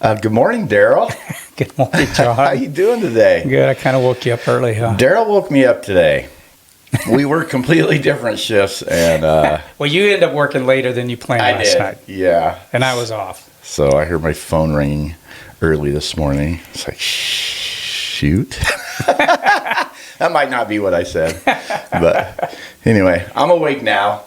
Good morning, Darrell. Good morning, John. How you doing today? Good. I kind of woke you up early, huh? Darrell woke me up today. We work completely different shifts, and Well, you ended up working later than you planned I last did. night, Yeah. and I was off. So I heard my phone ringing early this morning. It's like, shoot. That might not be what I said, but anyway, I'm awake now.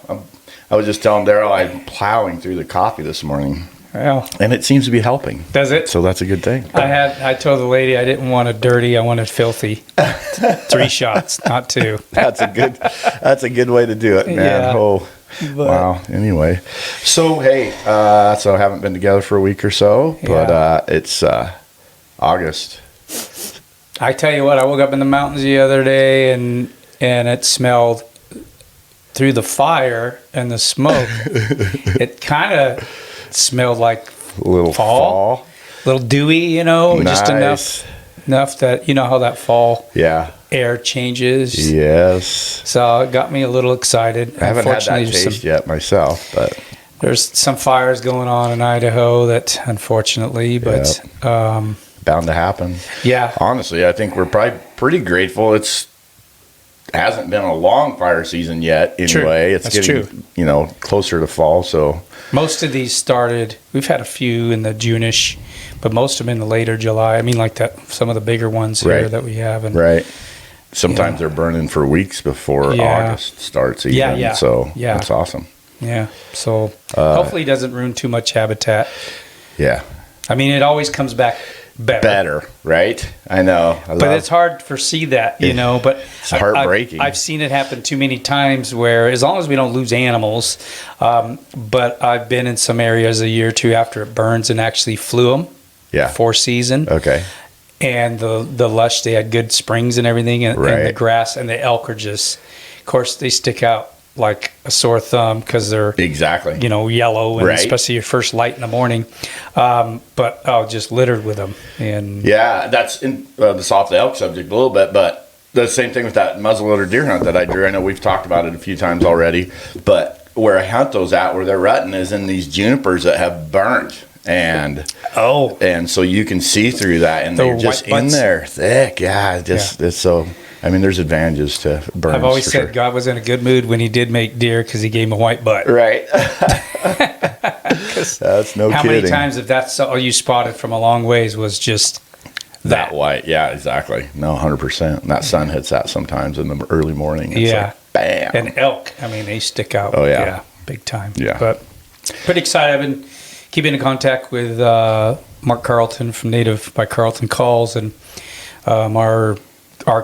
I was just telling Darrell I'm plowing through the coffee this morning. Well, And it seems to be helping. does it? So that's a good thing. I told the lady I didn't want it dirty. I wanted filthy. 3 shots, not 2. That's a good way to do it, man. Yeah. Oh, But- wow. Anyway, so hey, so I haven't been together for a week or so, but Yeah. it's August. I tell you what, I woke up in the mountains the other day, and it smelled through the fire and the smoke. It kind of smelled like A little fall. a little dewy, just Nice. enough that you know how that fall Yeah. air changes. Yes. So it got me a little excited. I haven't had that Unfortunately, taste yet myself, but there's some fires going on in Idaho that unfortunately, but bound to happen. yeah, Honestly, I think we're probably pretty grateful. Hasn't been a long fire season yet. True. Anyway, it's That's getting true. Closer to fall. So most of these started. We've had a few in the June-ish, but most of them in the later July. I mean, like that. Some of the bigger ones here Right. that we have, and right. Sometimes they're burning for weeks before Yeah. August starts. Even. Yeah. So Yeah. that's awesome. yeah. So hopefully, it doesn't ruin too much habitat. Yeah. I mean, it always comes back better. Right? I know. But it's hard to foresee that, but It's heartbreaking. I've seen it happen too many times where as long as we don't lose animals, but I've been in some areas a year or two after it burns and actually flew them for season. Okay. And the lush, they had good springs and everything, and the Right. grass and the elk are just, of course, they stick out like a sore thumb because they're Exactly. yellow, and Right. especially your first light in the morning. But just littered with them, and Yeah, that's in this off the elk subject a little bit, but the same thing with that muzzleloader deer hunt that I drew. I know we've talked about it a few times already, but where I hunt those at, where they're rutting, is in these junipers that have burnt, and so you can see through that, and The they're just white in butts? there thick. Yeah, it's so. I mean, there's advantages to burns. I've always for said sure. God was in a good mood when He did make deer because He gave him a white butt. Right. That's no How kidding. many times, if that's all you spotted from a long ways, was just That white, yeah, exactly. No, 100%. And that sun hits that sometimes in the early morning. It's Yeah. like, bam. And elk, I mean, they stick out. Oh, yeah. big time. Yeah. But pretty excited. I've been keeping in contact with Mark Carlton from Native By Carlton Calls, and our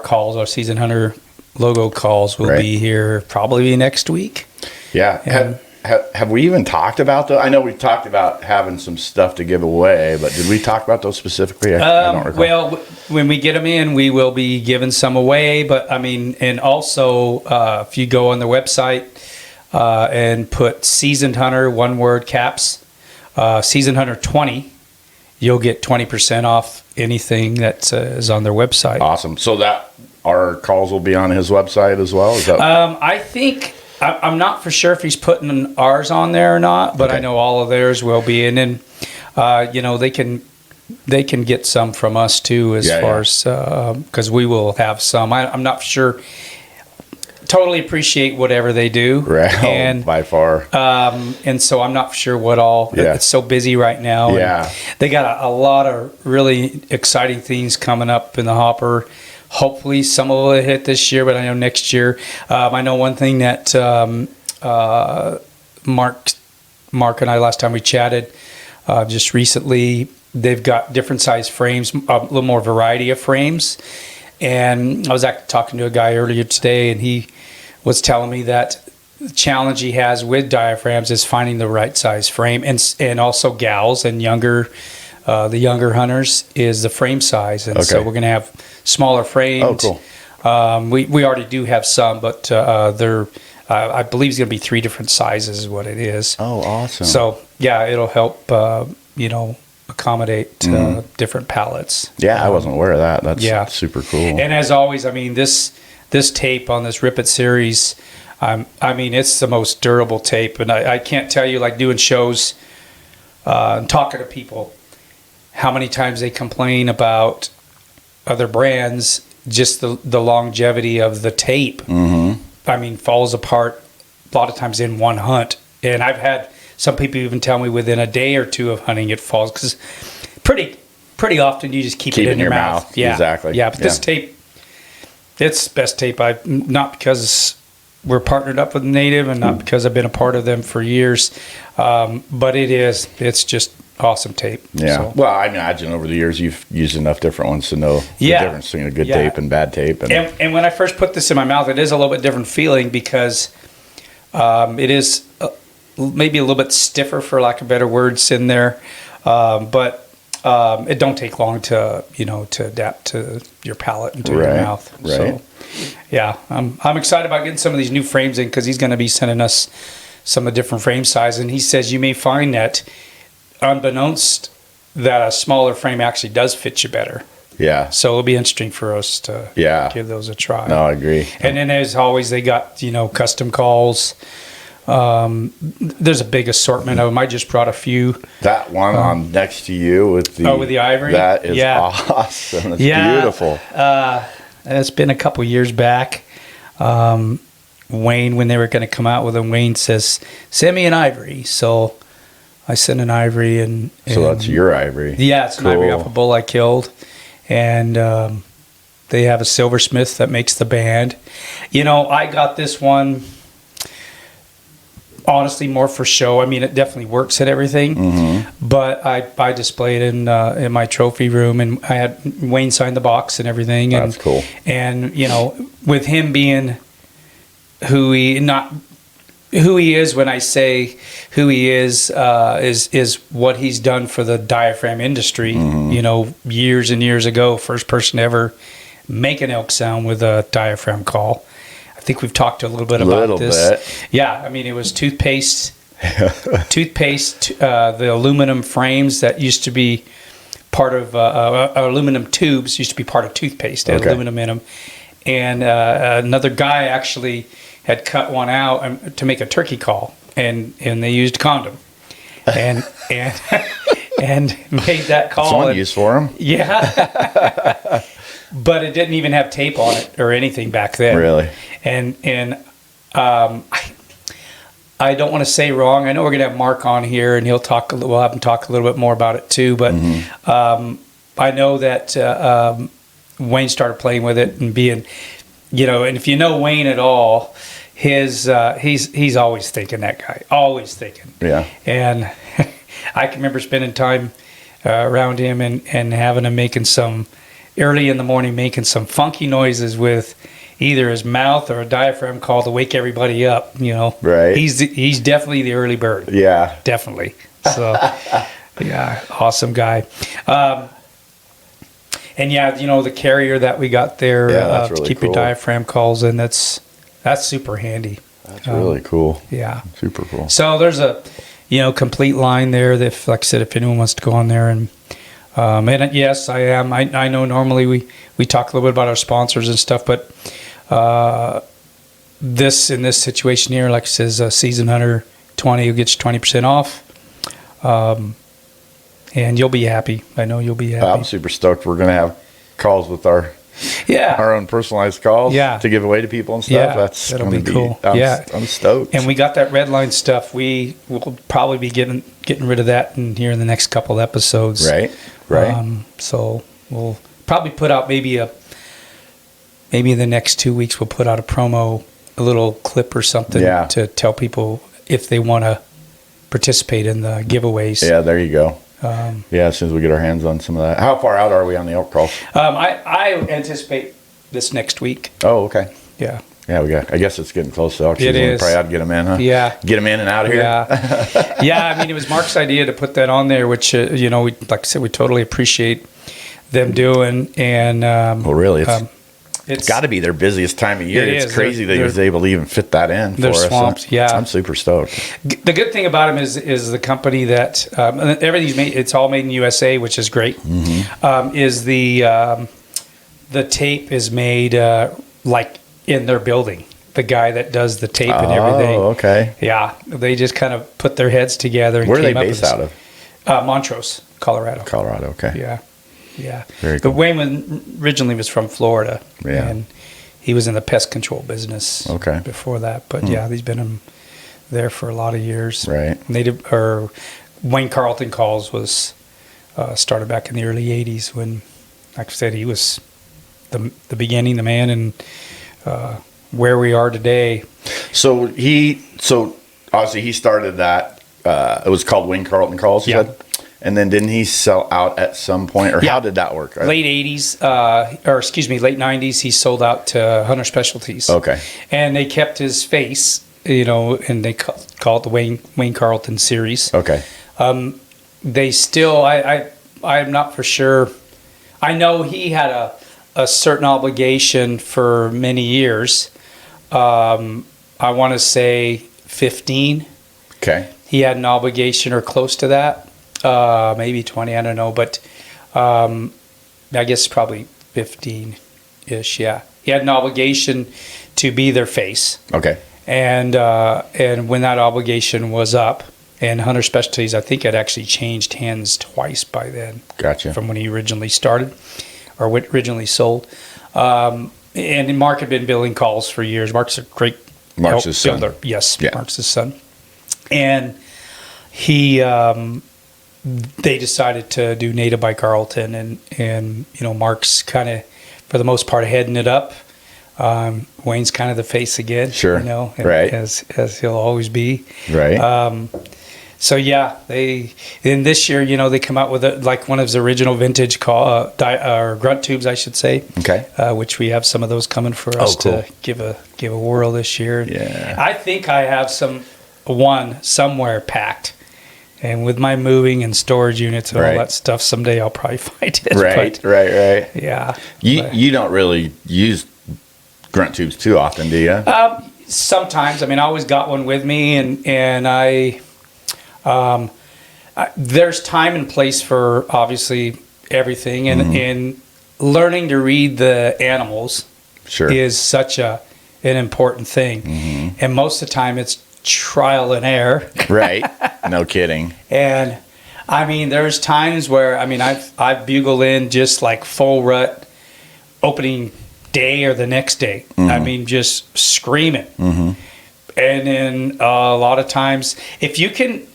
calls, our season hunter logo calls, will Right. be here probably next week. Yeah. And- Have we even talked about those? I know we've talked about having some stuff to give away, but did we talk about those specifically? I don't recall. Well, when we get them in, we will be giving some away. But I mean, and also if you go on the website and put Seasoned Hunter, one word caps, Seasoned Hunter 20, you'll get 20% off anything that is on their website. Awesome. So that our calls will be on his website as well? Is that I think I'm not for sure if he's putting ours on there or not, but Okay. I know all of theirs will be. And then, they can get some from us too, as far as because we will have some. I'm not sure. Totally appreciate whatever they do, right? and By far. and so I'm not sure what all. Yeah. It's so busy right now. and Yeah. they got a lot of really exciting things coming up in the hopper. Hopefully, some of it will hit this year, but I know next year. I know one thing that Mark and I, last time we chatted, just recently, they've got different size frames, a little more variety of frames. And I was actually talking to a guy earlier today, and he was telling me that the challenge he has with diaphragms is finding the right size frame, and also gals and the younger hunters is the frame size, and so Okay. we're going to have smaller frames. Oh, cool. We already do have some, but they're I believe it's going to be 3 different sizes is what it is. Oh, awesome. So yeah, it'll help accommodate different pallets. Yeah, I wasn't aware of that. That's super cool. And as always, I mean, this tape on this Rip It series, I mean, it's the most durable tape. And I can't tell you, like doing shows and talking to people, how many times they complain about other brands, just the longevity of the tape. I mean, falls apart a lot of times in one hunt. And I've had some people even tell me within a day or two of hunting it falls, because pretty often you just keep it in your mouth. Yeah, exactly. Yeah, but this tape, it's the best tape not because we're partnered up with Native and not because I've been a part of them for years, but it's just awesome tape. Yeah. So. Well, I imagine over the years you've used enough different ones to know the difference between a good tape and bad tape. And when I first put this in my mouth, it is a little bit different feeling, because it is maybe a little bit stiffer, for lack of better words, in there, but it don't take long to adapt to your palate and to your mouth. Right. So, yeah, I'm excited about getting some of these new frames in, because he's going to be sending us some of the different frame sizes, and he says you may find that, unbeknownst, that a smaller frame actually does fit you better. Yeah. So it'll be interesting for us to give those a try. No, I agree. And then, as always, they got custom calls. There's a big assortment of them. I just brought a few. That one on next to you with the ivory. That is awesome. It's beautiful. It's been a couple years back. Wayne, when they were going to come out with them, Wayne says, "Send me an ivory." So I sent an ivory, and so that's your ivory. Yeah, it's an ivory off a bull I killed, and they have a silversmith that makes the band. I got this one honestly more for show. I mean, it definitely works at everything, but I displayed it in my trophy room, and I had Wayne sign the box and everything. And, that's cool. And with him being who he is, when I say who he is what he's done for the diaphragm industry. Years and years ago, first person to ever make an elk sound with a diaphragm call. I think we've talked a little bit about this. Yeah, I mean, it was toothpaste, the aluminum frames that used to be part of aluminum tubes used to be part of toothpaste. They had aluminum in them, and another guy actually had cut one out to make a turkey call, and they used condom, and and made that call. That's one use for them. Yeah. But it didn't even have tape on it or anything back then. Really? And I don't want to say wrong. I know we're going to have Mark on here, and we'll have him talk a little bit more about it too. But I know that Wayne started playing with it and being, and if you know Wayne at all, he's always thinking, that guy, always thinking. Yeah. And I can remember spending time around him and having him making some, early in the morning, making some funky noises with either his mouth or a diaphragm call to wake everybody up. Right. He's definitely the early bird. Yeah, definitely. So yeah, awesome guy. And yeah, the carrier that we got there that's really to keep your diaphragm calls in, that's super handy. That's really cool. Yeah, super cool. So there's a complete line there that, like I said, if anyone wants to go on there and yes, I am. I know normally we talk a little bit about our sponsors and stuff, but in this situation here, like it says, Season Hunter 20 will get you 20% off, and you'll be happy. I know you'll be happy. I'm super stoked. We're gonna have calls with our own personalized calls to give away to people and stuff. That'll be cool. I'm stoked. And we got that red line stuff. We will probably be getting rid of that here in the next couple episodes. Right. So we'll probably put out maybe in the next 2 weeks we'll put out a little clip or something to tell people if they want to participate in the giveaways. Yeah, there you go. As soon as we get our hands on some of that. How far out are we on the elk calls? I anticipate this next week. Oh, okay. Yeah. Yeah, I guess it's getting close to elk season. It is. Probably ought to get them in, huh? Yeah. Get them in and out of here. Yeah. Yeah, I mean, it was Mark's idea to put that on there, which, we, like I said, we totally appreciate them doing. And well, really, it's got to be their busiest time of year. It's crazy that he was able to even fit that in for us. They're swamped, I'm super stoked. The good thing about them is the company that everything's made. It's all made in USA, which is great. Is the tape is made like in their building. The guy that does the tape and everything. Oh, okay. Yeah, they just kind of put their heads together. And Where are they based out of? Montrose. Colorado. Colorado. Okay. Yeah. Yeah. Very cool. But Wayne originally was from Florida. Yeah. And he was in the pest control business. Okay. Before that. But yeah, he's been there for a lot of years. Right. Wayne Carlton Calls was started back in the early 80s when, like I said, he was the beginning, the man, and where we are today. So obviously he started that. It was called Wayne Carlton Calls, you Yeah. said? And then didn't he sell out at some point, or how did that work? Late 80s, late 90s, he sold out to Hunter Specialties. Okay. And they kept his face, and they call it the Wayne Carlton series. Okay. They still, I'm not for sure. I know he had a certain obligation for many years. I want to say 15. Okay. He had an obligation or close to that. Maybe 20, I don't know, but I guess probably 15-ish, yeah. He had an obligation to be their face. Okay. And when that obligation was up, and Hunter Specialties, I think, had actually changed hands twice by then. Gotcha. From when he originally started, or originally sold. And Mark had been building calls for years. Mark's a great Mark's son. builder. Yes, Yeah. Mark's his son. And they decided to do Native by Carlton, and Mark's kind of, for the most part, heading it up. Wayne's kind of the face again. Sure. Right. As he'll always be. Right. So yeah, in this year, they come out with one of his original vintage or grunt tubes, I should say. Okay. Which we have some of those coming for us cool. to give a whirl this year. Yeah. I think I have one somewhere packed. And with my moving and storage units and all that stuff, someday I'll probably find it. Right. Yeah. You don't really use grunt tubes too often, do you? Sometimes. I always got one with me, and I there's time and place for obviously everything, and learning to read the animals is such an important thing. And most of the time it's trial and error. Right. No kidding. And there's times where I've bugled in just like full rut opening day or the next day. Just screaming. And then a lot of times, if you can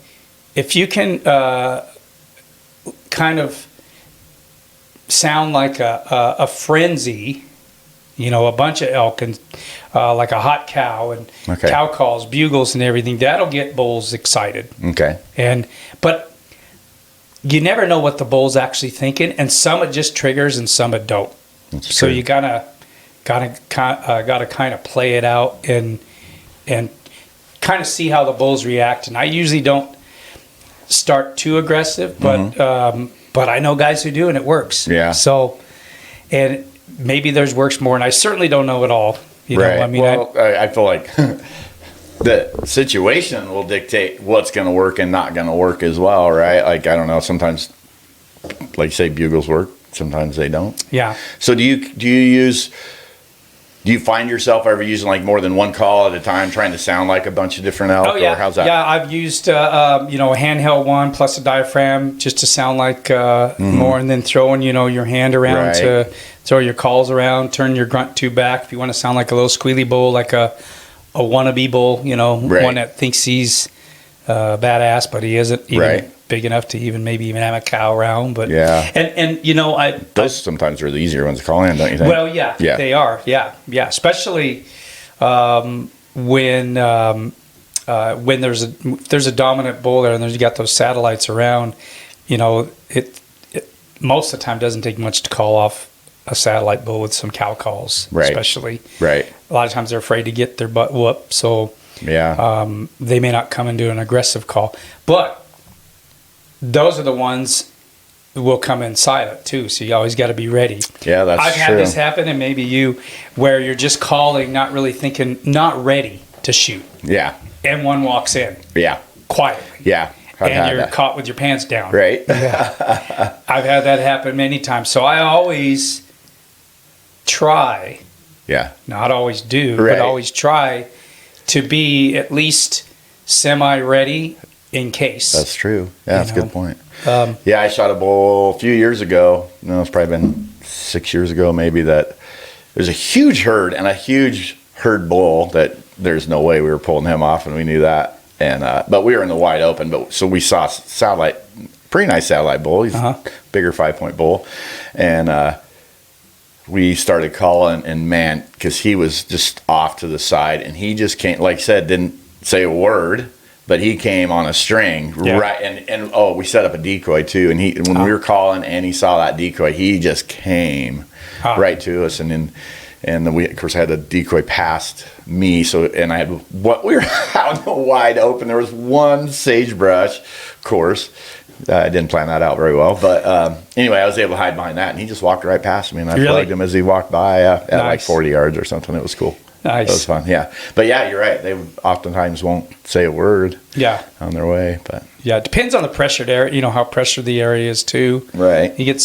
kind of sound like a frenzy, a bunch of elk and like a hot cow and cow calls, bugles and everything, that'll get bulls excited. Okay. But you never know what the bull's actually thinking, and some it just triggers and some it don't. So you gotta kind of play it out and kind of see how the bulls react. And I usually don't start too aggressive, but I know guys who do, and it works. Yeah. So, and maybe theirs works more, and I certainly don't know it all. I feel like the situation will dictate what's going to work and not going to work as well, right? Like, I don't know, sometimes, like say, bugles work, sometimes they don't. Yeah. So do you find yourself ever using like more than one call at a time, trying to sound like a bunch of different elk? Oh yeah, or how's that? Yeah, I've used a handheld one plus a diaphragm just to sound like more, and then throwing your hand around to throw your calls around, turn your grunt tube back if you want to sound like a little squealy bull, like a wannabe bull, one that thinks he's badass, but he isn't even big enough to maybe even have a cow around. But those sometimes are the easier ones to call in, don't you think? Well, yeah. They are. Yeah, especially when there's a dominant bull there and you got those satellites around. It most of the time doesn't take much to call off a satellite bull with some cow calls, especially. Right. A lot of times they're afraid to get their butt whooped, so they may not come and do an aggressive call. But those are the ones who will come in silent too, so you always got to be ready. Yeah, that's true. I've had this happen, and maybe you, where you're just calling, not really thinking, not ready to shoot. Yeah. And one walks in. Yeah. Quietly. Yeah. And you're caught with your pants down. Right. Yeah. I've had that happen many times. So I always try. Yeah. Not always do, but always try to be at least semi-ready in case. That's true. Yeah, that's a know? good point. I shot a bull a few years ago. No, it's probably been 6 years ago, maybe. That there's a huge herd and a huge herd bull that there's no way we were pulling him off, and we knew that. And but we were in the wide open. But so we saw satellite, pretty nice satellite bull. He's a bigger 5-point bull, and we started calling, and man, because he was just off to the side, and he just came, like I said, didn't say a word. But he came on a string, right, and we set up a decoy too. And when we were calling, and he saw that decoy, he just came right to us. And then we, of course, had the decoy past me. So, and I had we were out in the wide open. There was one sagebrush, of course. I didn't plan that out very well, but anyway, I was able to hide behind that, and he just walked right past me, and I plugged him as he walked by at like 40 yards or something. It was cool. Nice. That was fun, yeah. But yeah, you're right. They oftentimes won't say a word on their way. But yeah, it depends on the pressured area, you know, how pressured the area is too. Right. You get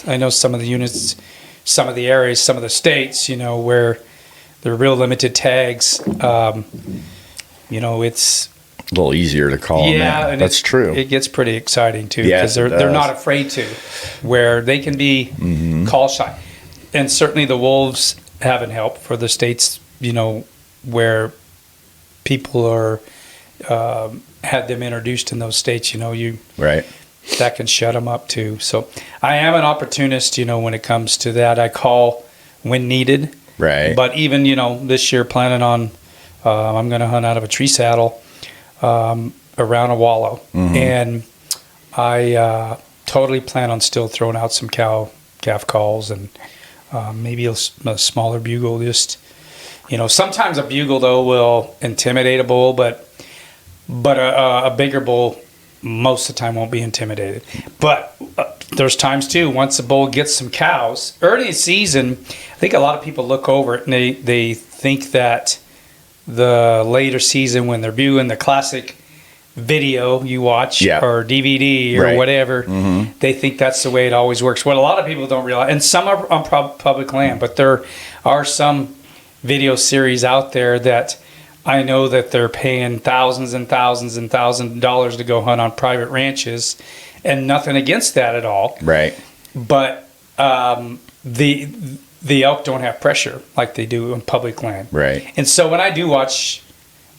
I know some of the units, some of the areas, some of the states, you know, where they're real limited tags. You know, it's a little easier to call them. Yeah, and that's true. It gets pretty exciting too, because they're not afraid to, where they can be call shy. And certainly the wolves haven't helped for the states, you know, where people are had them introduced in those states, you know, that can shut them up too. So I am an opportunist, you know, when it comes to that. I call when needed. Right. But even, you know, this year planning on, I'm going to hunt out of a tree saddle around a wallow. And I totally plan on still throwing out some calf calls and maybe a smaller bugle. Just, you know, sometimes a bugle though will intimidate a bull, but a bigger bull most of the time won't be intimidated. But there's times too, once the bull gets some cows early in season, I think a lot of people look over it and they think that the later season, when they're viewing the classic video you watch or DVD or whatever, they think that's the way it always works. What a lot of people don't realize, and some are on public land, but there are some video series out there that I know that they're paying thousands and thousands and thousands of dollars to go hunt on private ranches, and nothing against that at all. Right. But the elk don't have pressure like they do on public land. Right. And so when I do watch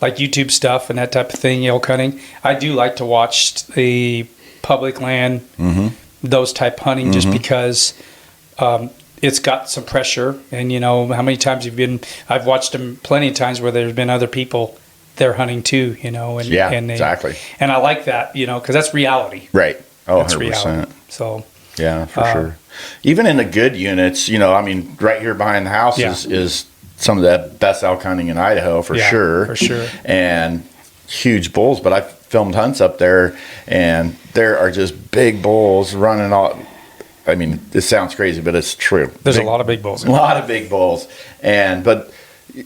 like YouTube stuff and that type of thing, elk hunting, I do like to watch the public land, those type hunting, just because it's got some pressure. And you know, how many times I've watched them plenty of times where there's been other people there hunting too, you know. And, exactly. And I like that, you know, because that's reality. Right. Oh, that's 100%. Reality. So. Yeah, for sure. Even in the good units, you know, I mean, right here behind the house is some of the best elk hunting in Idaho for sure. For sure. And huge bulls, but I've filmed hunts up there, and there are just big bulls running all. I mean, this sounds crazy, but it's true. There's a lot of big bulls. A lot of big bulls. But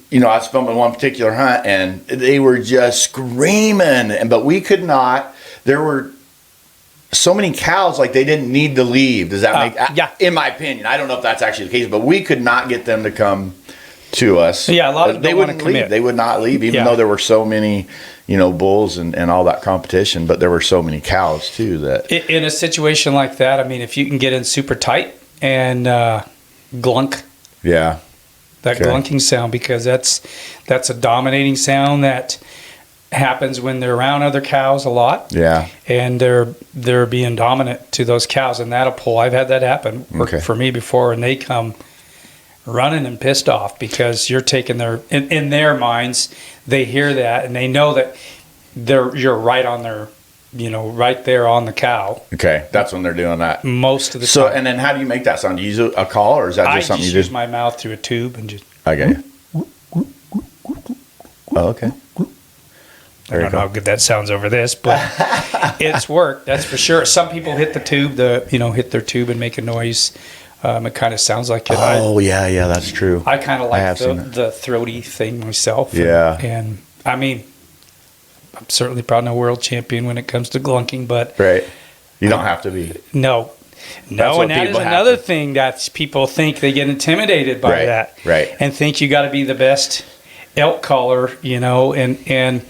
you know, I was filming one particular hunt, and they were just screaming, but we could not. There were so many cows, like they didn't need to leave. Does that make? In my opinion, I don't know if that's actually the case, but we could not get them to come to us. Yeah, a lot of they wouldn't leave. They would not leave, even though there were so many, you know, bulls and all that competition. But there were so many cows too that in a situation like that, I mean, if you can get in super tight and glunk, that glunking sound, because that's a dominating sound that happens when they're around other cows a lot. And they're being dominant to those cows, and that'll pull. I've had that happen for me before, and they come running and pissed off because you're taking their in their minds, they hear that and they know that you're right on their, you know, right there on the cow. Okay, that's when they're doing that most of the time. So, and then how do you make that sound? Do you use a call, or is that just something you do? I just use my mouth through a tube and just. Okay. Oh, okay. I don't know how good that sounds over this, but it's worked, that's for sure. Some people hit the tube, hit their tube and make a noise. It kind of sounds like it. Oh, yeah, that's true. I kind of like the throaty thing myself. Yeah. And I mean, I'm certainly probably no world champion when it comes to glunking, but. Right. You don't have to be. No, and that is another thing that people think. They get intimidated by that. Right. And think you got to be the best elk caller, you know, and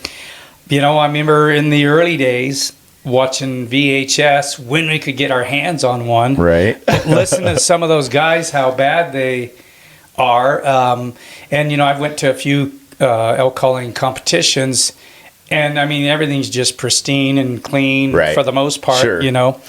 you know, I remember in the early days watching VHS when we could get our hands on one. Right. Listen to some of those guys, how bad they are. And, you know, I went to a few elk calling competitions, and I mean, everything's just pristine and clean for the most part, Sure. you know.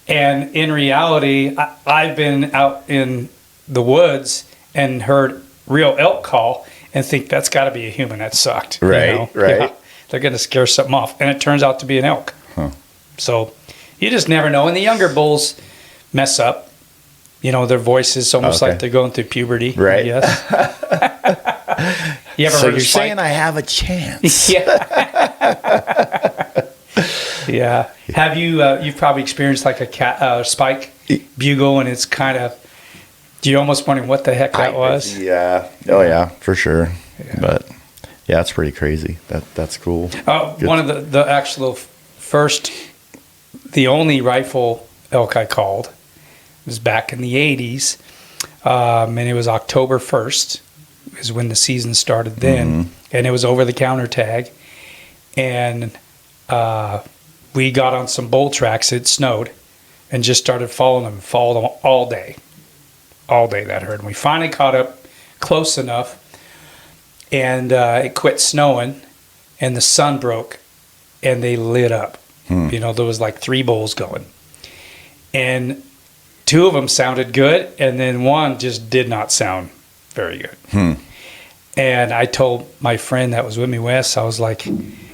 And in reality, I've been out in the woods and heard real elk call and think that's got to be a human that sucked. Right, you know? right. Yeah, they're going to scare something off. And it turns out to be an elk. Huh. So you just never know. And the younger bulls mess up. You know, their voice is almost like they're going through puberty. Right. Yes. You ever So heard you're of saying I have a chance? Yeah. Yeah. Have you? You've probably experienced like a spike bugle, and it's kind of. Do you almost wondering what the heck that was? Yeah. Oh yeah, for sure. Yeah. But yeah, it's pretty crazy. That's cool. One of the actual first, the only rifle elk I called was back in the 80s, and it was October 1st is when the season started then, and it was over the counter tag, and we got on some bull tracks. It snowed, and just started following them all day that herd. And we finally caught up close enough, and it quit snowing, and the sun broke, and they lit up. You know, there was like 3 bulls going, and 2 of them sounded good, and then one just did not sound very good. And I told my friend that was with me, Wes, I was like,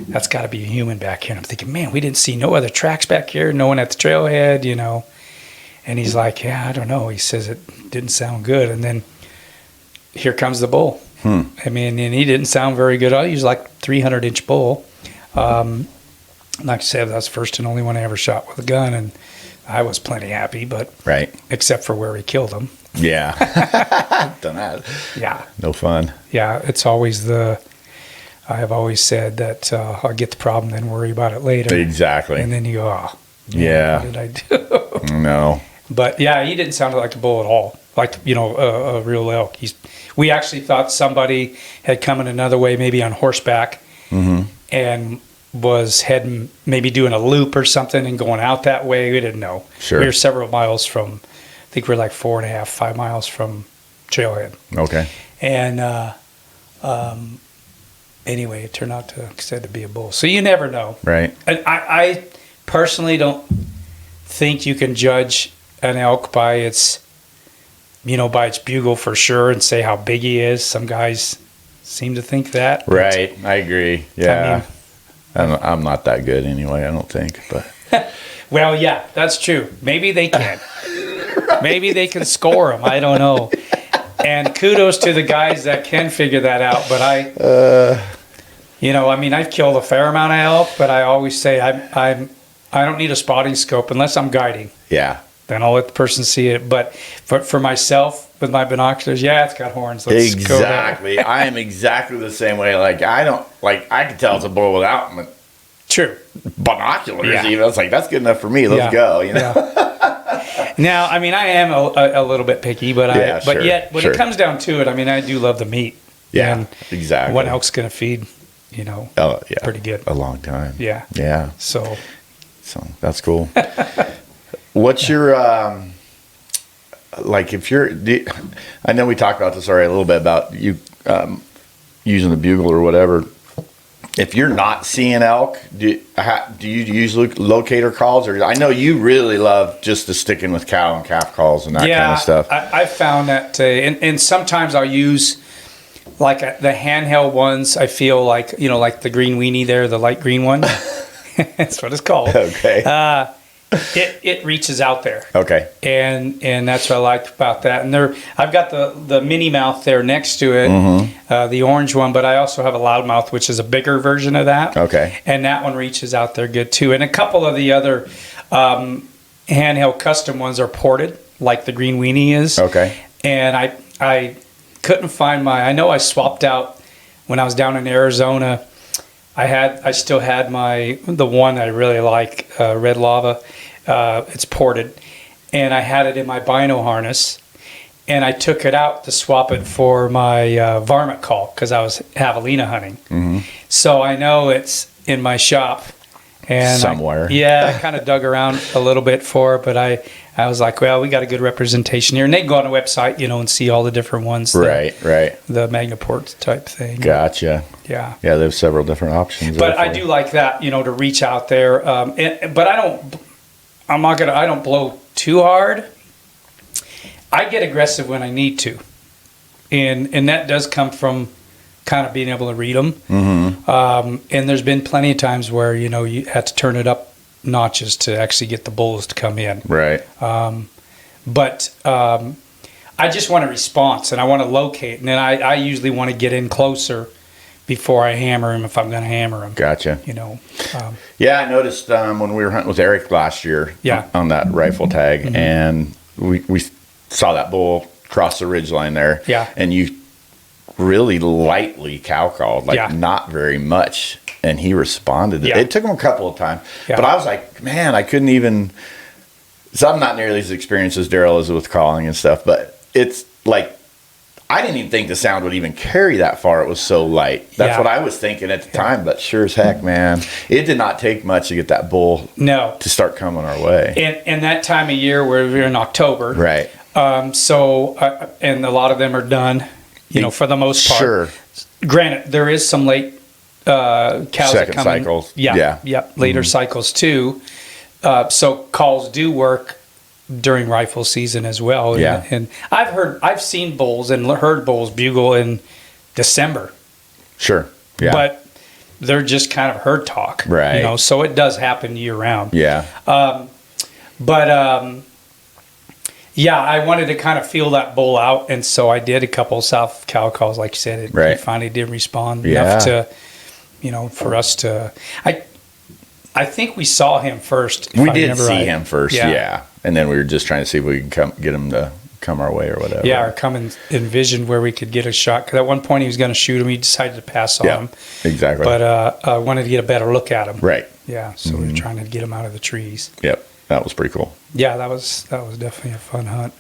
that's got to be a human back here. And I'm thinking, man, we didn't see no other tracks back here, no one at the trailhead, you know. And he's like, yeah, I don't know. He says it didn't sound good. And then here comes the bull. I mean, and he didn't sound very good. He was like 300-inch bull. Like I said, that's the first and only one I ever shot with a gun, and I was plenty happy, but except for where he killed him. Yeah. Done that. Yeah. No fun. Yeah, it's always I have always said that I'll get the problem, then worry about it later. Exactly. And then you go, oh, yeah. What did I do? No. But yeah, he didn't sound like a bull at all. Like, you know, a real elk. We actually thought somebody had come in another way, maybe on horseback, and was heading, maybe doing a loop or something and going out that way. We didn't know. Sure. We were several miles from, I think we were like 4.5, 5 miles from trailhead. Okay. And anyway, it turned out to be a bull. So you never know. Right. And I personally don't think you can judge an elk by its bugle for sure and say how big he is. Some guys seem to think that. Right. I agree. Yeah. I mean, I'm not that good anyway, I don't think. But well, yeah, that's true. Maybe they can. Maybe they can score them. I don't know. And kudos to the guys that can figure that out. But I've killed a fair amount of elk, but I always say I don't need a spotting scope unless I'm guiding. Yeah. Then I'll let the person see it. But for myself, with my binoculars, yeah, it's got horns. Let's go there. Exactly. I am exactly the same way. Like, I can tell it's a bull without True. binoculars. Yeah. Even it's like, that's good enough for me. Let's go. You know. Yeah. Now, I mean, I am a little bit picky, but yet when it comes down to it, I mean, I do love the meat. Yeah. And exactly. One elk's going to feed, pretty good. A long time. Yeah. Yeah. So that's cool. What's your I know we talked about this already a little bit about you using the bugle or whatever. If you're not seeing elk, do you use locator calls? Or I know you really love just the sticking with cow and calf calls and that kind of stuff. I found that, and sometimes I'll use like the handheld ones. I feel like like the green weenie there, the light green one. That's what it's called. Okay. It reaches out there. Okay. And that's what I liked about that. And I've got the mini mouth there next to it, the orange one, but I also have a loudmouth, which is a bigger version of that. Okay. And that one reaches out there good too. And a couple of the other handheld custom ones are ported, like the green weenie is. Okay. And I couldn't find I know I swapped out when I was down in Arizona. I still had the one I really like, Red Lava. It's ported, and I had it in my bino harness, and I took it out to swap it for my varmint call because I was javelina hunting. So I know it's in my shop. And somewhere. I kind of dug around a little bit for it, but I was like, well, we got a good representation here. And they can go on the website, and see all the different ones. Right. The Magnaport type thing. Gotcha. Yeah. Yeah, there's several different options. But I do like that, to reach out there. But I don't blow too hard. I get aggressive when I need to. And that does come from kind of being able to read them. Mm-hmm. And there's been plenty of times where, you had to turn it up notches to actually get the bulls to come in. Right. But I just want a response, and I want to locate. And then I usually want to get in closer before I hammer him if I'm going to hammer him. Gotcha. Yeah, I noticed when we were hunting with Eric last year on that rifle tag, mm-hmm. and we saw that bull cross the ridgeline there. Yeah. And you really lightly cow called, not very much, and he responded. Yeah. It took him a couple of times, but I was like, man, I couldn't even. So I'm not nearly as experienced as Darrell is with calling and stuff, but it's like I didn't even think the sound would even carry that far. It was so light. That's what I was thinking at the time. But sure as heck, man, it did not take much to get that bull to start coming our way. And that time of year where we're in October, right? So and a lot of them are done. For the most part. Sure. Granted, there is some late cows second that come cycles. In. Yeah. Later mm-hmm. cycles too. So calls do work during rifle season as well. Yeah. And I've seen bulls and heard bulls bugle in December. Sure. Yeah. But they're just kind of herd talk. Right. So it does happen year round. Yeah. I wanted to kind of feel that bull out, and so I did a couple south cow calls, like you said. He finally did respond enough to, for us to. I think we saw him first. We did see him first, and then we were just trying to see if we could get him to come our way or whatever. Yeah, or come and envision where we could get a shot. Because at one point he was going to shoot him, he decided to pass on him. Exactly. But I wanted to get a better look at him. Right. Yeah, so we were trying to get him out of the trees. Yep. That was pretty cool. Yeah, that was definitely a fun hunt.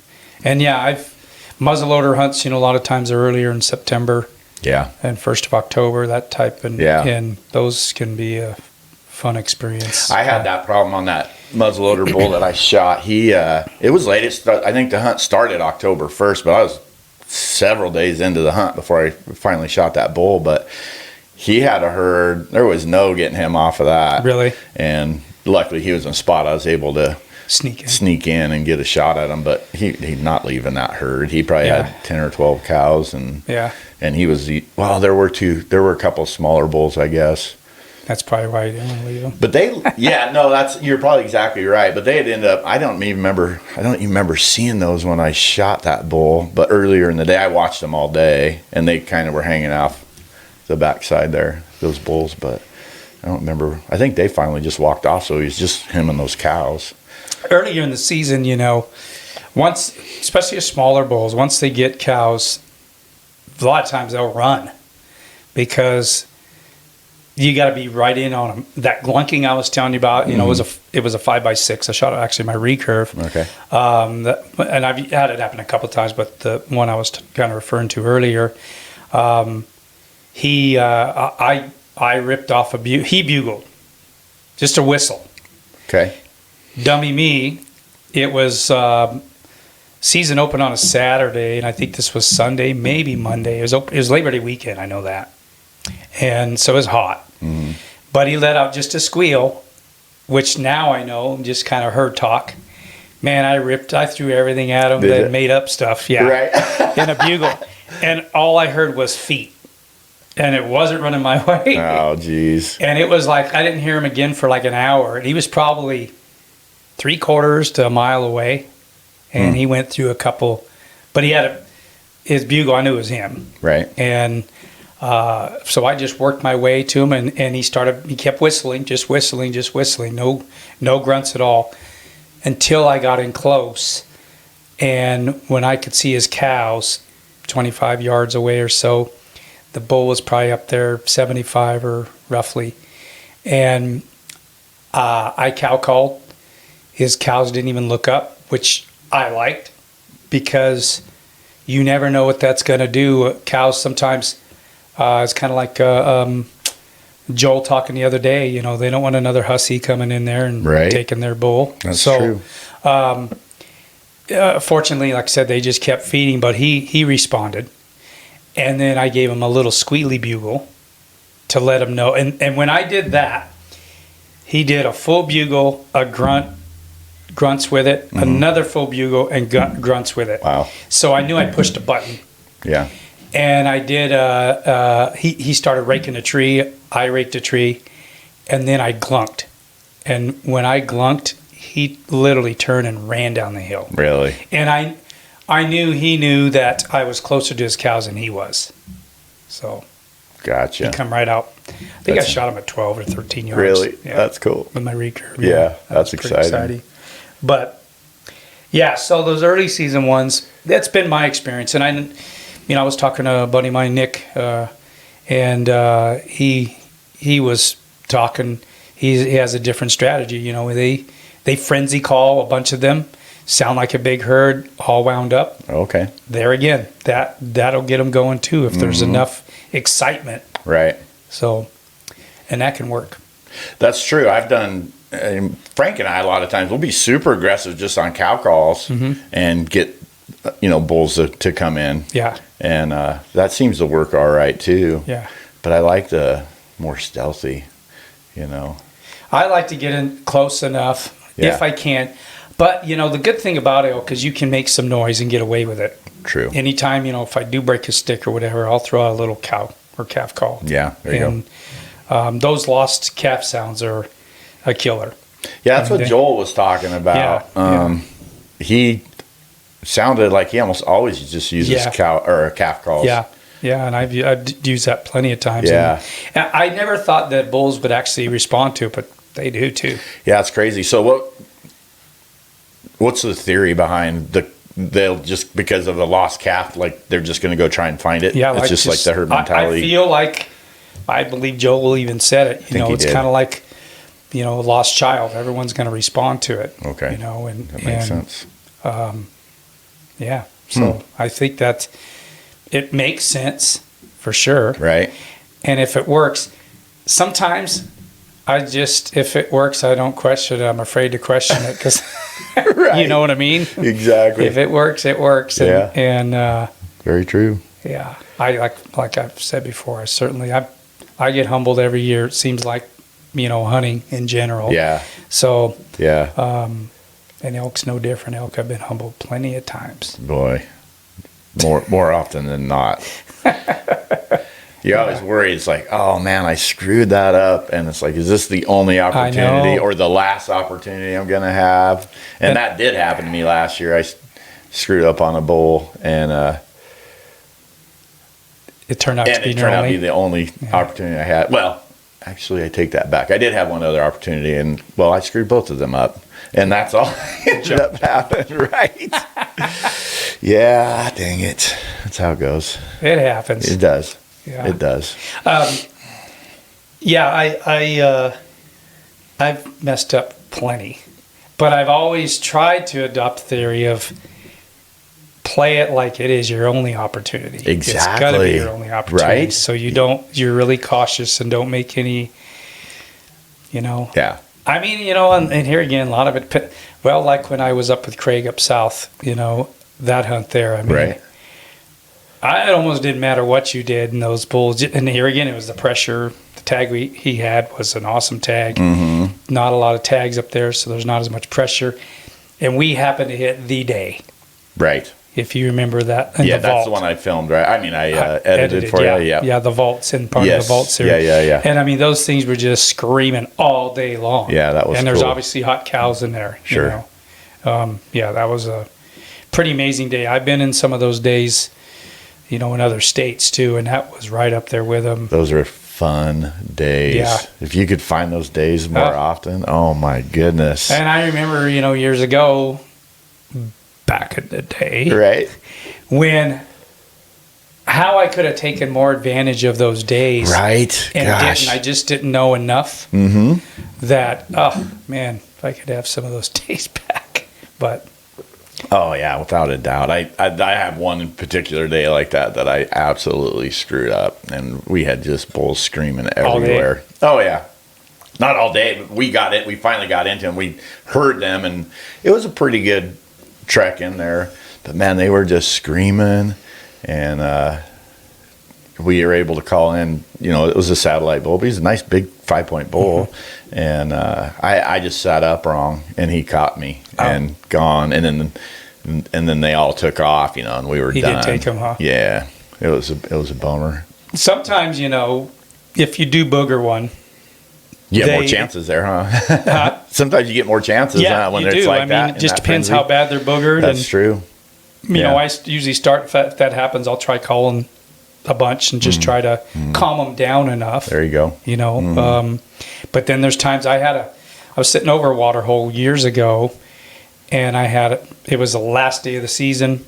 And I've muzzleloader hunts, a lot of times they're earlier in September. Yeah. And 1st of October, that type. And those can be a fun experience. I had that problem on that muzzleloader bull that I shot. It was late. I think the hunt started October 1st, but I was several days into the hunt before I finally shot that bull. But he had a herd. There was no getting him off of that. Really? And luckily he was in a spot I was able to sneak in and get a shot at him, but he's not leaving that herd. He probably had 10 or 12 cows, and he was there were a couple of smaller bulls, I guess. That's probably why you didn't leave them. But you're probably exactly right. But they had ended up. I don't even remember seeing those when I shot that bull. But earlier in the day, I watched them all day, and they kind of were hanging off the backside there, those bulls. But I don't remember. I think they finally just walked off, so he's just him and those cows. Earlier in the season, once, especially the smaller bulls, once they get cows, a lot of times they'll run because you got to be right in on them. That glunking I was telling you about, it was a 5x6. I shot actually my recurve. Okay. And I've had it happen a couple of times, but the one I was kind of referring to earlier, I ripped off he bugled, just a whistle. Okay. Dummy me, it was season open on a Saturday, and I think this was Sunday, maybe Monday. It was Labor Day weekend, I know that. And so it was hot. Mm-hmm. But he let out just a squeal, which now I know, just kind of herd talk. Man, I threw everything at him, then made up stuff, in a bugle. And all I heard was feet. And it wasn't running my way. Oh, geez. And it was like, I didn't hear him again for like an hour. And he was probably 3/4 to a mile away. And he went through a couple, but he had his bugle, I knew it was him. Right. And so I just worked my way to him, and he kept whistling, just whistling, no grunts at all, until I got in close. And when I could see his cows 25 yards away or so, the bull was probably up there 75 or roughly. And I cow called. His cows didn't even look up, which I liked, because you never know what that's going to do. Cows sometimes, it's kind of like Joel talking the other day, you know, they don't want another hussy coming in there and taking their bull. That's true. Fortunately, like I said, they just kept feeding, but he responded. And then I gave him a little squealy bugle to let him know. And when I did that, he did a full bugle, a grunts with it, another full bugle, and grunts with it. Wow. So I knew I pushed a button. Yeah. And I did, he started raking a tree, I raked a tree, and then I glunked. And when I glunked, he literally turned and ran down the hill. Really? And I knew he knew that I was closer to his cows than he was. So gotcha. he come right out. I think I shot him at 12 or 13 yards. Really? Yeah. That's cool. With my recurve. Yeah, that's pretty exciting. But yeah, so those early season ones, that's been my experience. And I was talking to a buddy of mine, Nick, and he was talking. He has a different strategy. You know, they frenzy call a bunch of them, sound like a big herd, all wound up. Okay. There again, that'll get them going too if there's enough excitement. Right. So, and that can work. That's true. I've done. Frank and I a lot of times we'll be super aggressive just on cow calls and get bulls to come in. Yeah. And that seems to work all right too. Yeah. But I like the more stealthy, I like to get in close enough if I can. But, the good thing about elk is you can make some noise and get away with it. True. Anytime, if I do break a stick or whatever, I'll throw out a little cow or calf call. Yeah, there you go. Those lost calf sounds are a killer. Yeah, that's what Joel was talking about. He sounded like he almost always just uses cow or calf calls. Yeah. Yeah, and I've used that plenty of times. Yeah. And I never thought that bulls would actually respond to it, but they do too. Yeah, it's crazy. So what's the theory behind they'll just because of the lost calf, like they're just going to go try and find it? Yeah, it's just like the herd mentality. I feel like, I believe Joel even said it. It's kind of like, a lost child. Everyone's going to respond to it. Okay. And that makes sense. Yeah. So I think that it makes sense for sure. Right. And if it works, sometimes if it works, I don't question it. I'm afraid to question it because, right. You know what I mean? Exactly. If it works, it works. And very true. Yeah. I like I've said before, I get humbled every year. It seems like, hunting in general. Yeah. So, yeah. And elk's no different. Elk, I've been humbled plenty of times. Boy, more often than not. You always worry. It's like, oh man, I screwed that up, and it's like, is this the only opportunity or the last opportunity I'm gonna have? And that did happen to me last year. I screwed up on a bull, and it turned out to be the only opportunity I had. Well, actually, I take that back. I did have one other opportunity, and I screwed both of them up. And that's all ended up happening, right? Yeah, dang it. That's how it goes. It happens. It does. Yeah. It does. I've messed up plenty. But I've always tried to adopt the theory of play it like it is your only opportunity. Exactly. It's got to be your only opportunity. Right? So you're really cautious and don't make any, Yeah. I mean, and here again, a lot of it, like when I was up with Craig up south, that hunt there, I mean, right. It almost didn't matter what you did in those bulls. And here again, it was the pressure. The tag he had was an awesome tag. Mm-hmm. Not a lot of tags up there, so there's not as much pressure. And we happened to hit the day. Right. If you remember that. Yeah, that's the one I filmed, right? I mean, I edited for you. Yeah. Yeah, the vaults and part of the vault series. Yeah. And I mean, those things were just screaming all day long. Yeah, that was And there's cool. obviously hot cows in there. Sure. That was a pretty amazing day. I've been in some of those days, in other states too, and that was right up there with them. Those are fun days. Yeah. If you could find those days more often, oh my goodness. And I remember, years ago, back in the day, right, when how I could have taken more advantage of those days, right, and gosh, I just didn't know enough that if I could have some of those days back, but Oh yeah, without a doubt. I have one particular day like that I absolutely screwed up, and we had just bulls screaming everywhere. Oh yeah, not all day, but we got it. We finally got into them. We heard them, and it was a pretty good trek in there. But man, they were just screaming, and we were able to call in. You know, it was a satellite bull, but he's a nice big 5-point bull, and I just sat up wrong, and he caught me and gone, and then they all took off, you know, and we were done. He did take him, huh? Yeah, it was a bummer. Sometimes, you know, if you do booger one, you get more chances there, huh? Sometimes you get more chances, when it's like that. I mean, it just depends how bad they're boogered. That's true. You know, I usually start, if that happens, I'll try calling a bunch and just try to calm them down enough. There you go. You know, but then there's times I was sitting over a water hole years ago, and it was the last day of the season.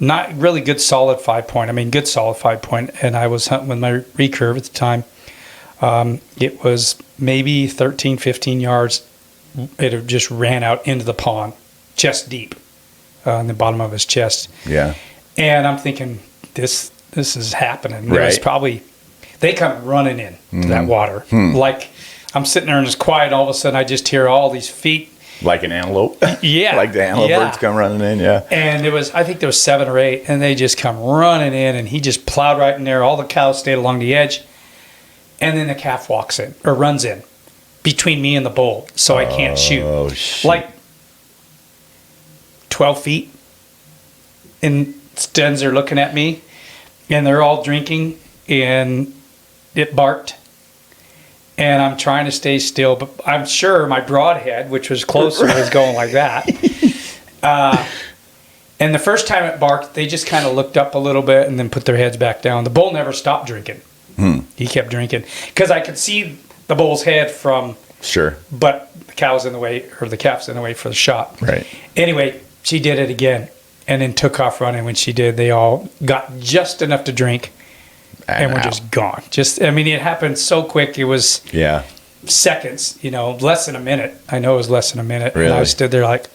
Not really good solid 5-point. I mean, good solid 5-point. And I was hunting with my recurve at the time. It was maybe 13, 15 yards. It just ran out into the pond, chest deep, in the bottom of his chest. Yeah. And I'm thinking, this is happening. Right. It was probably, they come running in to that water. Like, I'm sitting there and it's quiet. All of a sudden, I just hear all these feet. Like an antelope? Yeah. Like the antelope birds come running in, yeah. And I think there was 7 or 8, and they just come running in, and he just plowed right in there. All the cows stayed along the edge. And then the calf walks in, or runs in, between me and the bull, so I can't shoot. Oh, shit. Like 12 feet. And stands there looking at me, and they're all drinking, and it barked. And I'm trying to stay still, but I'm sure my broadhead, which was closer, was going like that. And the first time it barked, they just kind of looked up a little bit and then put their heads back down. The bull never stopped drinking. He kept drinking. Because I could see the bull's head from... Sure. But the cow's in the way, or the calf's in the way for the shot. Right. Anyway, she did it again and then took off running. When she did, they all got just enough to drink. And we're just gone. It happened so quick. It was seconds, less than a minute. I know it was less than a minute. Really? And I stood there like,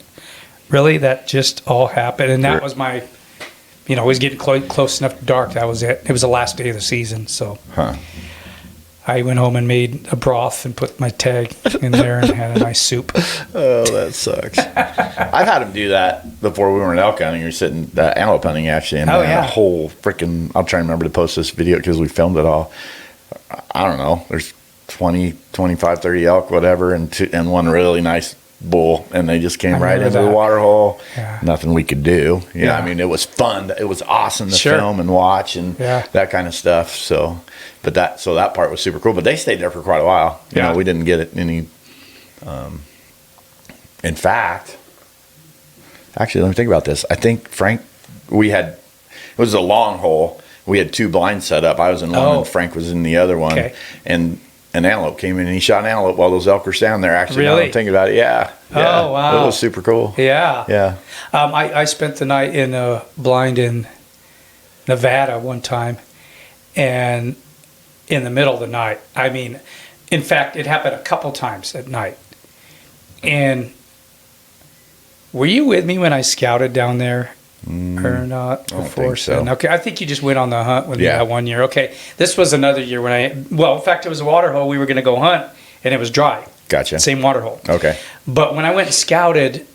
really? That just all happened? And that was my, it was getting close enough to dark. That was it. It was the last day of the season. So I went home and made a broth and put my tag in there and had a nice soup. Oh, that sucks. I've had him do that before we were in elk hunting. You're sitting antelope hunting, actually. And a whole freaking, I'll try and remember to post this video because we filmed it all. I don't know. There's 20, 25, 30 elk, whatever, and one really nice bull. And they just came right into the water hole. Yeah. Nothing we could do. It was fun. It was awesome to film and watch and that kind of stuff. So... But that part was super cool. But they stayed there for quite a while. You know, we didn't get it any. In fact, actually, let me think about this. I think Frank, it was a long hole. We had 2 blinds set up. I was in one, and Frank was in the other one. Okay. And an antelope came in, and he shot an antelope while those elk were standing there. Actually, now that I'm thinking about it, yeah. Oh wow, it was super cool. Yeah, yeah. I spent the night in a blind in Nevada one time, and in the middle of the night. In fact, it happened a couple times at night. And were you with me when I scouted down there or not? I don't think so. Okay, I think you just went on the hunt with me that one year. Okay, this was another year when in fact, it was a water hole. We were going to go hunt, and it was dry. Gotcha. Same water hole. Okay. But when I went and scouted,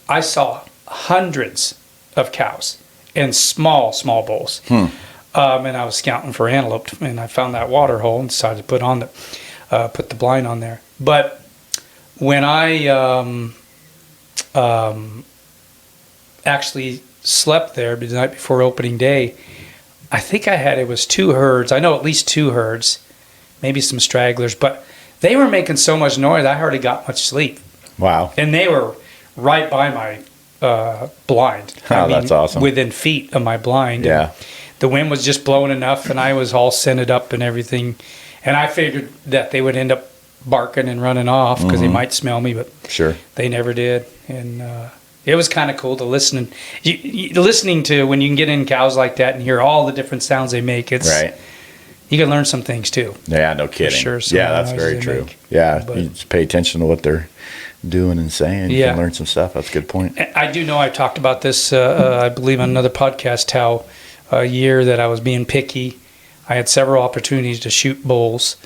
I saw hundreds of cows and small bulls. And I was scouting for antelope, and I found that water hole and decided to put the blind on there. But when I actually slept there the night before opening day, I think it was 2 herds. I know at least 2 herds, maybe some stragglers, but they were making so much noise I hardly got much sleep. Wow. And they were right by my blind. That's awesome. Within feet of my blind. Yeah. The wind was just blowing enough, and I was all scented up and everything. And I figured that they would end up barking and running off because they might smell me, but they never did. And it was kind of cool to listen. Listening to when you can get in cows like that and hear all the different sounds they make. It's you can learn some things too. Yeah, no kidding. For sure. Yeah, that's very true. Yeah, you just pay attention to what they're doing and saying. You Yeah. can learn some stuff. That's a good point. I do know I talked about this, I believe, on another podcast, how a year that I was being picky, I had several opportunities to shoot bulls,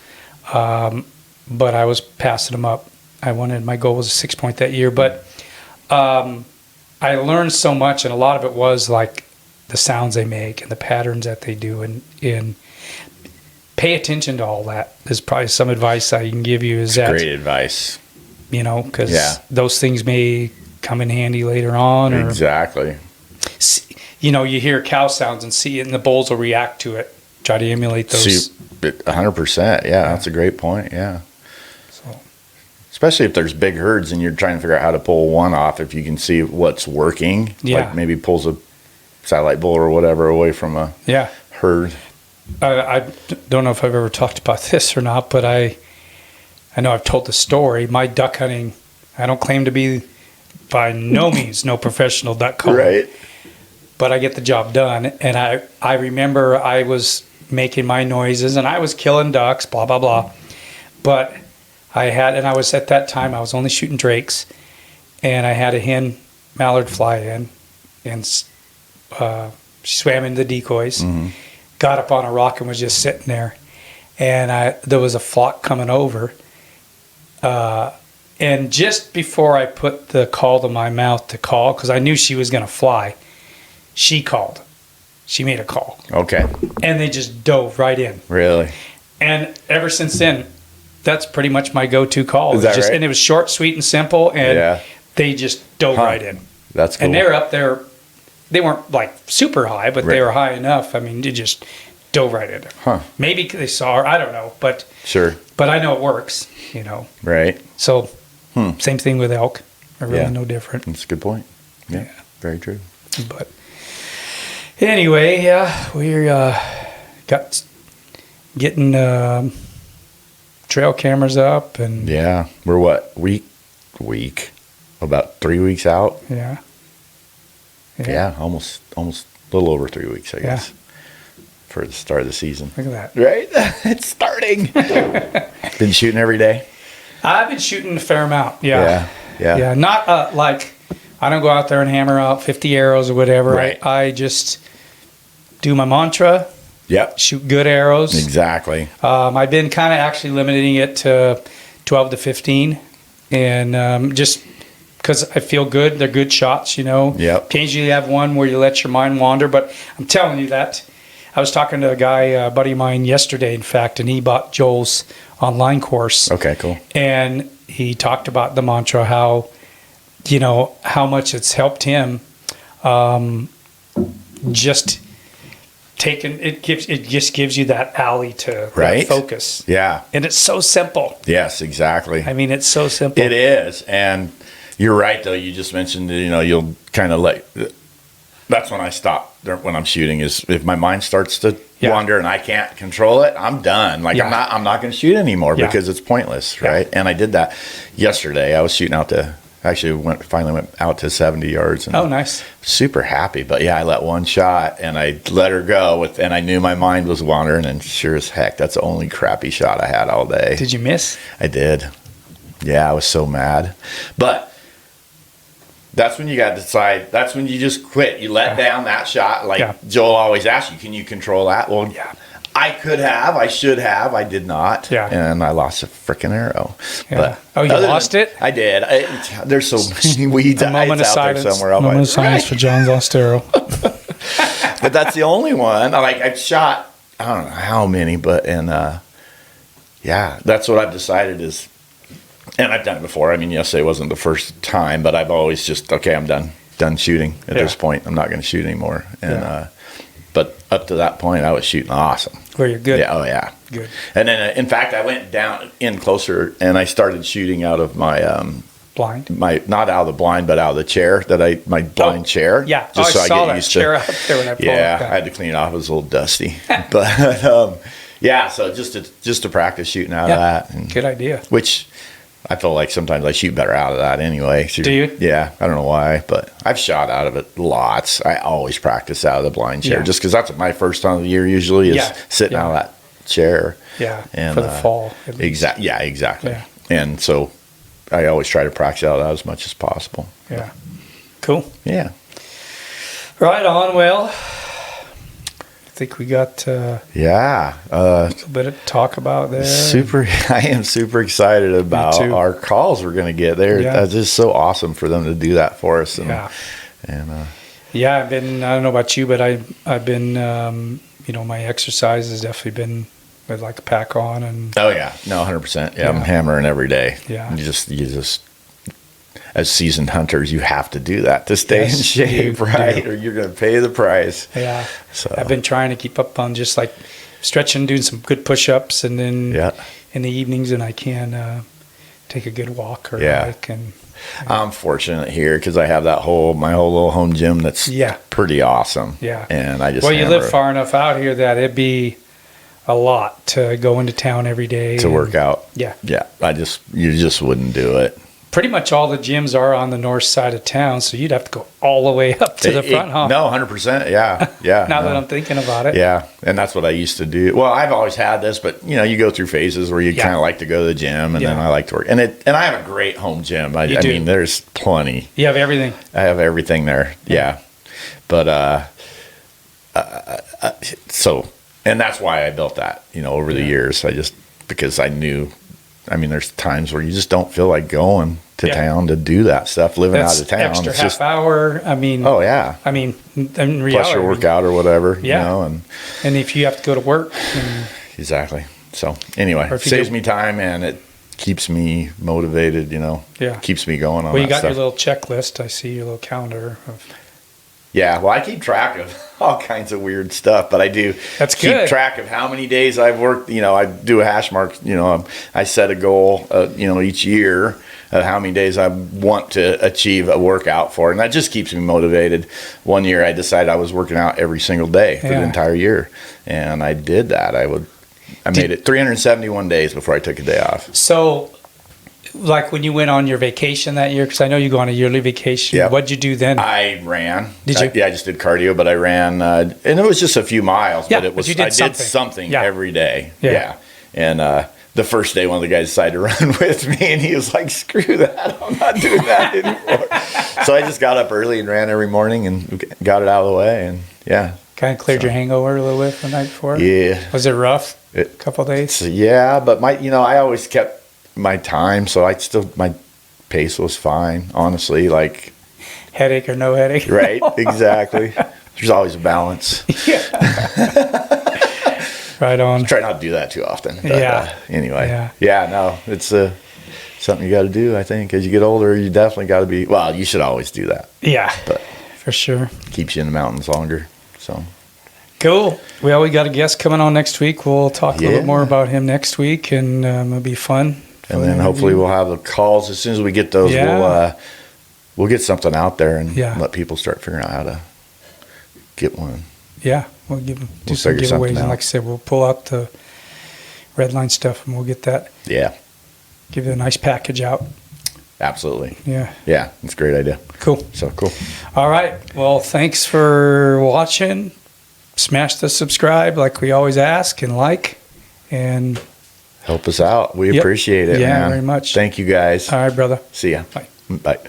but I was passing them up. My goal was a 6-point that year, but I learned so much, and a lot of it was like the sounds they make and the patterns that they do, and pay attention to all that. There's probably some advice I can give you. Is that great advice? Because those things may come in handy later on. Or, exactly. You hear cow sounds and see it, and the bulls will react to it. Try to emulate those. 100%. Yeah, that's a great point. Yeah. So, especially if there's big herds and you're trying to figure out how to pull one off, if you can see what's working. Yeah. Like maybe pulls a satellite bull or whatever away from a herd. I don't know if I've ever talked about this or not, but I know I've told the story. My duck hunting, I don't claim to be by no means no professional duck caller. Right. But I get the job done. And I remember I was making my noises and I was killing ducks, blah, blah, blah. But at that time, I was only shooting drakes. And I had a hen mallard fly in, and she swam into the decoys, got up on a rock and was just sitting there. And there was a flock coming over. And just before I put the call to my mouth to call, because I knew she was going to fly, she called. She made a call. Okay. And they just dove right in. Really? And ever since then, that's pretty much my go-to call. Is that right? And it was short, sweet, and simple, and they just dove right in. That's cool. And they're up there. They weren't like super high, but they were high enough. I mean, they just dove right in. Huh. Maybe they saw her. I don't know. But sure. But I know it works, Right. So same thing with elk. Really no different. That's a good point. Yeah. Very true. But anyway, we got getting trail cameras up, and we're what week about 3 weeks out. Yeah, almost a little over 3 weeks, I guess, for the start of the season. Look at that. Right? It's starting. Been shooting every day? I've been shooting a fair amount, yeah. Not like, I don't go out there and hammer out 50 arrows or whatever. Right. I just do my mantra. Yep. Shoot good arrows. Exactly. I've been kind of actually limiting it to 12 to 15. And just because I feel good. They're good shots, Yep. Occasionally you have one where you let your mind wander. But I'm telling you that. I was talking to a guy, a buddy of mine yesterday, in fact, and he bought Joel's online course. Okay, cool. And he talked about the mantra, how much it's helped him. Just taking it just gives you that alley to focus. Yeah. And it's so simple. Yes, exactly. I mean, it's so simple. It is. And you're right, though. You just mentioned, you'll kind of that's when I stop when I'm shooting, is if my mind starts to wander and I can't control it, I'm done. Like I'm not going to shoot anymore because it's pointless, right? And I did that yesterday. I was shooting out to finally went out to 70 yards. And nice. Super happy. But I let one shot and I let her go and I knew my mind was wandering, and sure as heck, that's the only crappy shot I had all day. Did you miss? I did. Yeah, I was so mad. But that's when you got to decide. That's when you just quit. You let down that shot. Like Joel always asks you, can you control that? Well, I could have. I should have. I did not. Yeah. And I lost a freaking arrow. Yeah. But you lost it? I did. There's so many weeds out there somewhere. Moment of silence for John's lost arrow. But that's the only one. I've shot, I don't know how many, but, that's what I've decided is, and I've done it before. I mean, yesterday wasn't the first time, but I've always just, I'm done shooting at this point. I'm not going to shoot anymore. And, but up to that point, I was shooting awesome. Where you're good. Yeah. Oh, yeah. Good. And then, in fact, I went down in closer and I started shooting out of my blind. Not out of the blind, but out of the chair my blind chair. Yeah. Just so I saw that chair out there when I pulled it. Yeah. I had to clean it off. It was a little dusty. But so just to practice shooting out of that. And, good idea. Which I feel like sometimes I shoot better out of that anyway. Do you? Yeah. I don't know why, but I've shot out of it lots. I always practice out of the blind chair just because that's my first time of the year usually is sitting out of that chair. Yeah. And, for the fall. Exactly. Yeah, exactly. Yeah. And so I always try to practice out as much as possible. Yeah. Cool. Yeah. Right on. Well, I think we got a little bit of talk about there. I am super excited about our calls we're going to get. That's just so awesome for them to do that for us. And, I've been, I don't know about you, but I've been, my exercise has definitely been with like a pack on and. Oh yeah. No, 100%. Yeah. I'm hammering every day. Yeah. You just, as seasoned hunters, you have to do that to stay in shape, right? Or you're going to pay the price. Yeah. So I've been trying to keep up on just like stretching, doing some good push-ups, and then in the evenings, and I can take a good walk or hike. And I'm fortunate here because I have my whole little home gym that's pretty awesome. Yeah. And I just you live far enough out here that it'd be a lot to go into town every day to work out. Yeah. Yeah. You just wouldn't do it. Pretty much all the gyms are on the north side of town, so you'd have to go all the way up to the front, huh? No, 100%. Yeah, yeah. Now that I'm thinking about it. Yeah, and that's what I used to do. Well, I've always had this, but you go through phases where you kind of like to go to the gym, and then I like to work. And I have a great home gym. I mean, there's plenty. You have everything. I have everything there. Yeah, but and that's why I built that. Over the years, because I knew. I mean, there's times where you just don't feel like going to town to do that stuff, living out of town. Extra half hour. I mean, oh yeah. I mean, in reality, plus your workout or whatever. Yeah. And if you have to go to work. Exactly. So anyway, it saves me time and it keeps me motivated. Yeah. Keeps me going on. Well, you got your little checklist. I see your little calendar of. Yeah, well, I keep track of all kinds of weird stuff, but I do keep track of how many days I've worked. I do a hash mark. I set a goal, each year of how many days I want to achieve a workout for, and that just keeps me motivated. One year, I decided I was working out every single day for the entire year, and I did that. I made it 371 days before I took a day off. So. Like when you went on your vacation that year, because I know you go on a yearly vacation. Yep. What'd you do then? I ran. Did you? I just did cardio, but I ran, and it was just a few miles. Yeah, but I did something every day. Yeah. And the first day, one of the guys decided to run with me, and he was like, "Screw that! I'm not doing that anymore." So I just got up early and ran every morning and got it out of the way, and kind of cleared your hangover a little bit the night before. Yeah. Was it rough? A couple of days. Yeah, but I always kept my time, so my pace was fine, honestly. Like headache or no headache, right? Exactly. There's always a balance. Yeah. Right on. Try not to do that too often. But, anyway. Yeah. No, it's something you got to do. I think as you get older, you definitely got to be. Well, you should always do that. Yeah, but for sure, keeps you in the mountains longer. So. Cool. Well, we got a guest coming on next week. We'll talk a little bit more about him next week, and it'll be fun. And then hopefully we'll have the calls as soon as we get those. Yeah. We'll get something out there and let people start figuring out how to get one. Yeah, we'll do some giveaways, and like I said, we'll pull out the red line stuff, and we'll get that. Yeah. Give it a nice package out. Absolutely. Yeah. Yeah, it's a great idea. Cool. So cool. All right. Well, thanks for watching. Smash the subscribe like we always ask, and like, and help us out. We appreciate it, man. Very much. Thank you, guys. All right, brother. See ya. Bye. Bye.